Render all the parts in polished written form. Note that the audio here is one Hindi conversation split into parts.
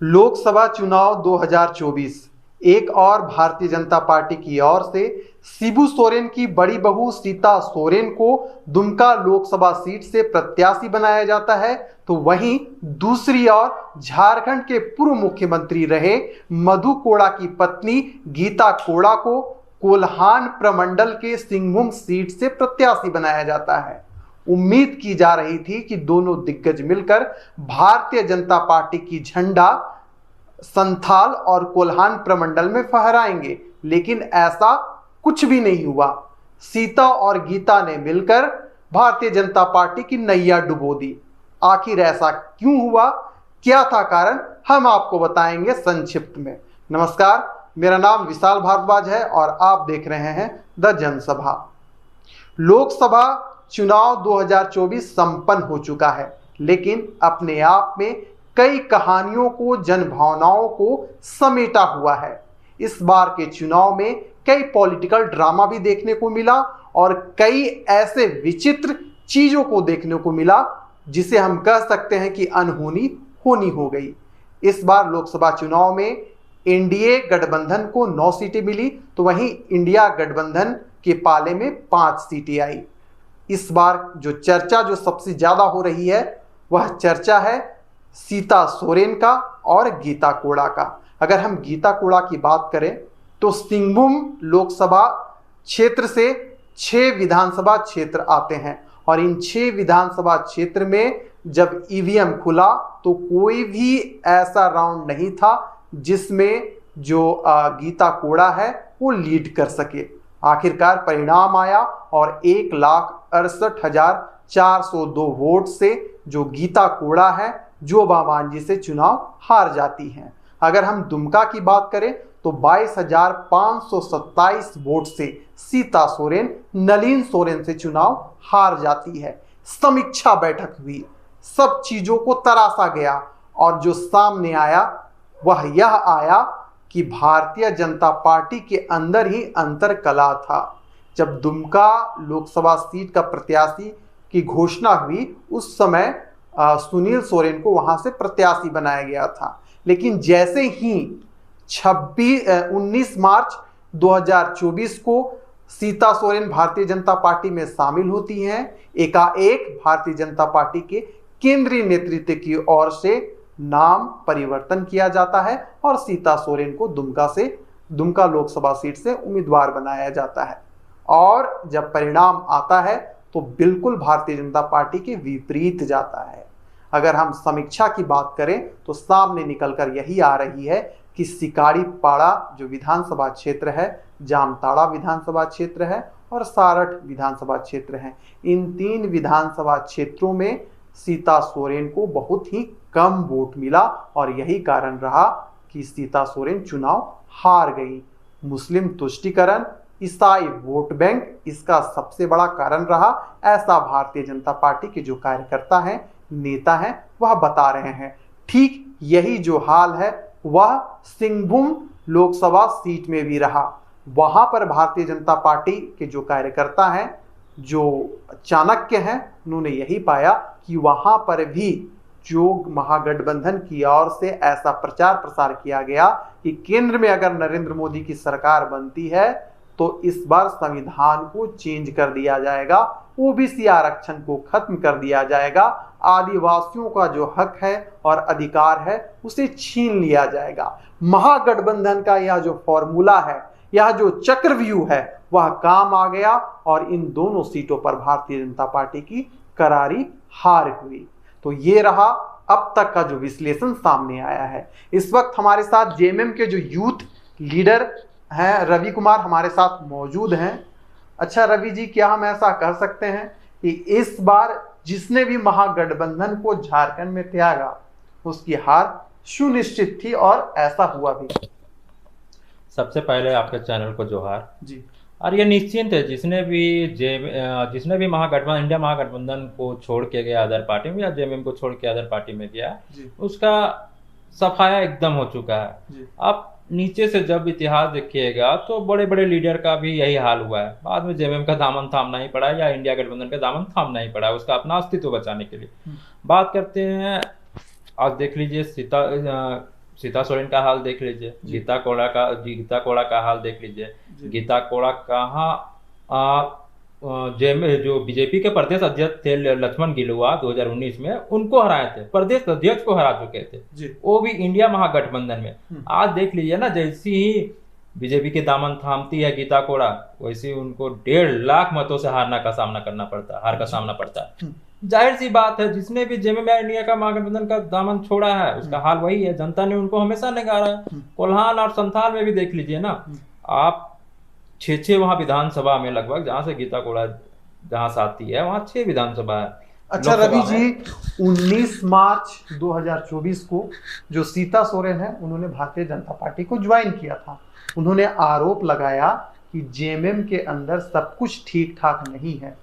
लोकसभा चुनाव 2024 एक और भारतीय जनता पार्टी की ओर से शिबू सोरेन की बड़ी बहू सीता सोरेन को दुमका लोकसभा सीट से प्रत्याशी बनाया जाता है, तो वहीं दूसरी ओर झारखंड के पूर्व मुख्यमंत्री रहे मधु कोड़ा की पत्नी गीता कोड़ा को कोल्हान प्रमंडल के सिंहभूम सीट से प्रत्याशी बनाया जाता है। उम्मीद की जा रही थी कि दोनों दिग्गज मिलकर भारतीय जनता पार्टी की झंडा संथाल और कोल्हान प्रमंडल में फहराएंगे, लेकिन ऐसा कुछ भी नहीं हुआ। सीता और गीता ने मिलकर भारतीय जनता पार्टी की नैया डुबो दी। आखिर ऐसा क्यों हुआ, क्या था कारण, हम आपको बताएंगे संक्षिप्त में। नमस्कार, मेरा नाम विशाल भारद्वाज है और आप देख रहे हैं द जनसभा। लोकसभा चुनाव 2024 संपन्न हो चुका है, लेकिन अपने आप में कई कहानियों को, जनभावनाओं को समेटा हुआ है। इस बार के चुनाव में कई पॉलिटिकल ड्रामा भी देखने को मिला और कई ऐसे विचित्र चीजों को देखने को मिला जिसे हम कह सकते हैं कि अनहोनी होनी हो गई। इस बार लोकसभा चुनाव में एनडीए गठबंधन को 9 सीटें मिली, तो वहीं इंडिया गठबंधन के पाले में 5 सीटें आई। इस बार जो चर्चा जो सबसे ज्यादा हो रही है वह चर्चा है सीता सोरेन का और गीता कोड़ा का। अगर हम गीता कोड़ा की बात करें तो सिंहभूम लोकसभा क्षेत्र से 6 विधानसभा क्षेत्र आते हैं और इन 6 विधानसभा क्षेत्र में जब ईवीएम खुला तो कोई भी ऐसा राउंड नहीं था जिसमें जो गीता कोड़ा है वो लीड कर सके। आखिरकार परिणाम आया और 1,68,402 वोट से जो गीता कोड़ा है जोबा मांझी से चुनाव हार जाती हैं। अगर हम दुमका की बात करें तो 22,527 वोट से सीता सोरेन नलिन सोरेन से चुनाव हार जाती है। समीक्षा बैठक हुई, सब चीजों को तराशा गया और जो सामने आया वह यह आया कि भारतीय जनता पार्टी के अंदर ही अंतर कला था। जब दुमका लोकसभा सीट का प्रत्याशी की घोषणा हुई उस समय सुनील सोरेन को वहां से प्रत्याशी बनाया गया था, लेकिन जैसे ही 19 मार्च 2024 को सीता सोरेन भारतीय जनता पार्टी में शामिल होती हैं, एकाएक भारतीय जनता पार्टी के केंद्रीय नेतृत्व की ओर से नाम परिवर्तन किया जाता है और सीता सोरेन को दुमका लोकसभा सीट से उम्मीदवार बनाया जाता है। और जब परिणाम आता है तो बिल्कुल भारतीय जनता पार्टी के विपरीत जाता है। अगर हम समीक्षा की बात करें तो सामने निकलकर यही आ रही है कि सिकारीपाड़ा जो विधानसभा क्षेत्र है, जामताड़ा विधानसभा क्षेत्र है और सारठ विधानसभा क्षेत्र है, इन 3 विधानसभा क्षेत्रों में सीता सोरेन को बहुत ही कम वोट मिला और यही कारण रहा कि सीता सोरेन चुनाव हार गई। मुस्लिम तुष्टीकरण, ईसाई वोट बैंक इसका सबसे बड़ा कारण रहा, ऐसा भारतीय जनता पार्टी के जो कार्यकर्ता हैं, नेता हैं, वह बता रहे हैं। ठीक यही जो हाल है वह सिंहभूम लोकसभा सीट में भी रहा। वहां पर भारतीय जनता पार्टी के जो कार्यकर्ता हैं, जो चाणक्य हैं, उन्होंने यही पाया कि वहां पर भी जो महागठबंधन की ओर से ऐसा प्रचार प्रसार किया गया कि केंद्र में अगर नरेंद्र मोदी की सरकार बनती है तो इस बार संविधान को चेंज कर दिया जाएगा, ओबीसी आरक्षण को खत्म कर दिया जाएगा, आदिवासियों का जो हक है और अधिकार है उसे छीन लिया जाएगा। महागठबंधन का यह जो फॉर्मूला है, यह जो चक्रव्यूह है, वह काम आ गया और इन दोनों सीटों पर भारतीय जनता पार्टी की करारी हार हुई। तो ये रहा अब तक का जो विश्लेषण सामने आया है। इस वक्त हमारे साथ जेएमएम के जो यूथ लीडर हैं रवि कुमार हमारे साथ मौजूद हैं। अच्छा रवि जी, क्या हम ऐसा कह सकते हैं कि इस बार जिसने भी महागठबंधन को झारखंड में त्यागा उसकी हार सुनिश्चित थी और ऐसा हुआ भी? सबसे पहले आपके चैनल को जोहार जी। और ये निश्चिंत है, जिसने भी महागठबंधन, इंडिया महागठबंधन को छोड़ के गया अदर पार्टी में या जेएमएम को छोड़ के अदर पार्टी में गया, उसका सफाया एकदम हो चुका है। अब नीचे से जब इतिहास देखिएगा तो बड़े बड़े लीडर का भी यही हाल हुआ है। बाद में जेएमएम का दामन थामना ही पड़ा या इंडिया गठबंधन का दामन थामना ही पड़ा उसका अपना अस्तित्व बचाने के लिए। बात करते हैं, आज देख लीजिए सीता सोरेन का हाल देख लीजिए, गीता कोड़ा का हाल देख लीजिए। गीता कोड़ा कहाँ जो बीजेपी के प्रदेश अध्यक्ष थे लक्ष्मण गिलुआ 2019 में, उनको हराए थे, प्रदेश अध्यक्ष को हरा चुके थे, वो भी इंडिया महागठबंधन में। आज देख लीजिए ना, जैसी ही बीजेपी के दामन थामती है गीता कोड़ा, वैसे ही उनको 1.5 लाख मतों से हार का सामना पड़ता है। जाहिर सी बात है, जिसने भी जेएमएम इंडिया का महागठबंधन का दामन छोड़ा है, उसका हाल वही है। जनता ने उनको हमेशा नकारा है। कोल्हान और संथाल में भी देख लीजिए ना आप, 6 वहां विधानसभा में लगभग, जहां से गीता कोड़ा जहां से आती है वहां 6 विधानसभा है। अच्छा रवि जी, 19 मार्च 2024 को जो सीता सोरेन है, उन्होंने भारतीय जनता पार्टी को ज्वाइन किया था। उन्होंने आरोप लगाया कि जेएमएम के अंदर सब कुछ ठीक ठाक नहीं है,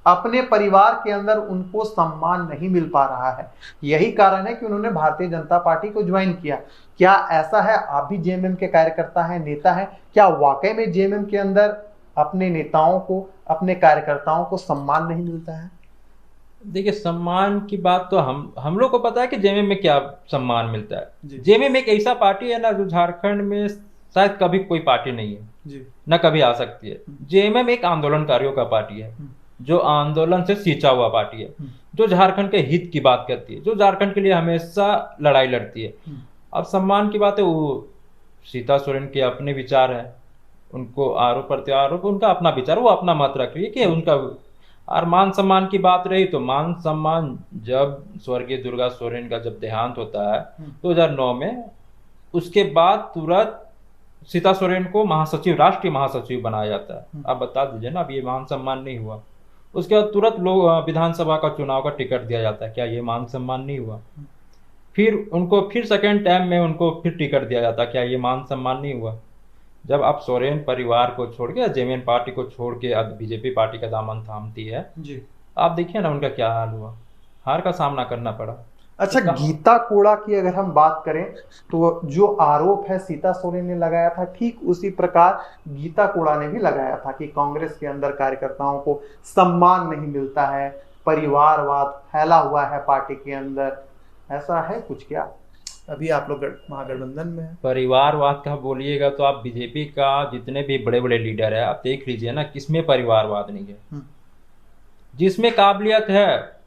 अपने परिवार के अंदर उनको सम्मान नहीं मिल पा रहा है। यही कारण है कि उन्होंने भारतीय जनता पार्टी को ज्वाइन किया। क्या ऐसा है? आप भी जेएमएम के कार्यकर्ता हैं, नेता हैं, क्या वाकई में जेएमएम के अंदर अपने नेताओं को, अपने कार्यकर्ताओं को सम्मान नहीं मिलता है? देखिए, सम्मान की बात तो हम लोग को पता है कि जेएमएम में क्या सम्मान मिलता है। जेएमएम एक ऐसा पार्टी है ना, जो झारखंड में शायद कभी कोई पार्टी नहीं है, न कभी आ सकती है। जेएमएम एक आंदोलनकारियों का पार्टी है, जो आंदोलन से सींचा हुआ पार्टी है, जो झारखंड के हित की बात करती है, जो झारखंड के लिए हमेशा लड़ाई लड़ती है। अब सम्मान की बात है, वो सीता सोरेन के अपने विचार है, उनको आरोप प्रत्यारोप, उनका अपना विचार, वो अपना मत रख रही है कि उनका। और मान सम्मान की बात रही तो मान सम्मान, जब स्वर्गीय दुर्गा सोरेन का जब देहांत होता है 2009 में, उसके बाद तुरंत सीता सोरेन को राष्ट्रीय महासचिव बनाया जाता है। आप बता दीजिए ना, अब ये मान सम्मान नहीं हुआ। उसके बाद तुरंत लोग विधानसभा का चुनाव का टिकट दिया जाता है, क्या ये मान सम्मान नहीं हुआ? फिर उनको फिर सेकेंड टाइम में उनको फिर टिकट दिया जाता है, क्या ये मान सम्मान नहीं हुआ? जब आप सोरेन परिवार को छोड़ के, जेएमएम पार्टी को छोड़ के अब बीजेपी पार्टी का दामन थामती है जी, आप देखिए ना उनका क्या हाल हुआ, हार का सामना करना पड़ा। अच्छा, गीता कोड़ा की अगर हम बात करें तो जो आरोप है सीता सोरेन ने लगाया था, ठीक उसी प्रकार गीता कोड़ा ने भी लगाया था कि कांग्रेस के अंदर कार्यकर्ताओं को सम्मान नहीं मिलता है, परिवारवाद फैला हुआ है पार्टी के अंदर। ऐसा है कुछ क्या? अभी आप लोग महागठबंधन में हैं। परिवारवाद का बोलिएगा तो आप बीजेपी का जितने भी बड़े बड़े लीडर है, आप देख लीजिए ना, किसमें परिवारवाद नहीं है। जिसमें काबिलियत है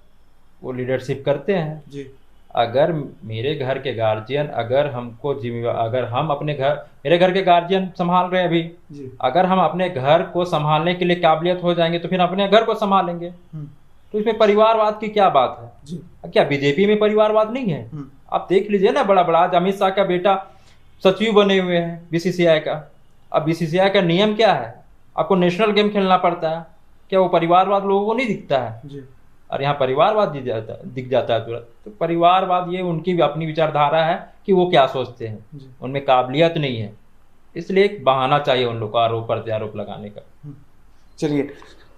वो लीडरशिप करते हैं जी। अगर मेरे घर के गार्जियन, अगर हमको अगर हम अपने मेरे घर के गार्जियन संभाल रहे हैं अभी जी, अगर हम अपने घर को संभालने के लिए काबिलियत हो जाएंगे तो फिर अपने घर को संभालेंगे। तो इसमें परिवारवाद की क्या बात है जी? क्या बीजेपी में परिवारवाद नहीं है? आप देख लीजिए ना, बड़ा आज अमित शाह का बेटा सचिव बने हुए हैं बीसीसीआई का। अब बीसीसीआई का नियम क्या है? आपको नेशनल गेम खेलना पड़ता है, क्या वो परिवारवाद लोगों को नहीं दिखता है जी? और यहाँ परिवारवाद दिख जाता है तुरंत। तो परिवारवाद ये उनकी भी अपनी विचारधारा है कि वो क्या सोचते हैं, उनमें काबिलियत नहीं है, इसलिए एक बहाना चाहिए उन लोग को आरोप प्रत्यारोप लगाने का। चलिए,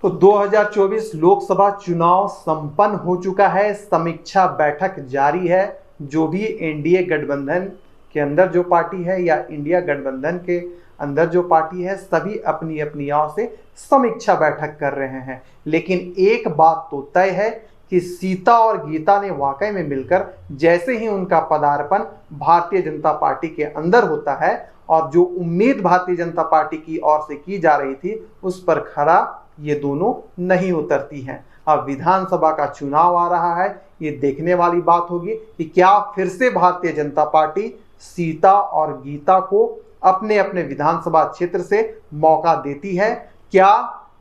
तो 2024 लोकसभा चुनाव संपन्न हो चुका है, समीक्षा बैठक जारी है। जो भी एनडीए गठबंधन के अंदर जो पार्टी है या इंडिया गठबंधन के अंदर जो पार्टी है, सभी अपनी अपनी ओर से समीक्षा बैठक कर रहे हैं। लेकिन एक बात तो तय है कि सीता और गीता ने वाकई में मिलकर, जैसे ही उनका पदार्पण भारतीय जनता पार्टी के अंदर होता है और जो उम्मीद भारतीय जनता पार्टी की ओर से की जा रही थी, उस पर खरा ये दोनों नहीं उतरती हैं। अब विधानसभा का चुनाव आ रहा है, ये देखने वाली बात होगी कि क्या फिर से भारतीय जनता पार्टी सीता और गीता को अपने अपने विधानसभा क्षेत्र से मौका देती है। क्या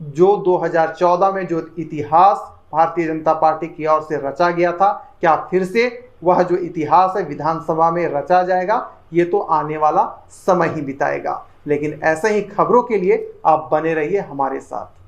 जो 2014 में जो इतिहास भारतीय जनता पार्टी की ओर से रचा गया था, क्या फिर से वह जो इतिहास है विधानसभा में रचा जाएगा? ये तो आने वाला समय ही बिताएगा। लेकिन ऐसे ही खबरों के लिए आप बने रहिए हमारे साथ।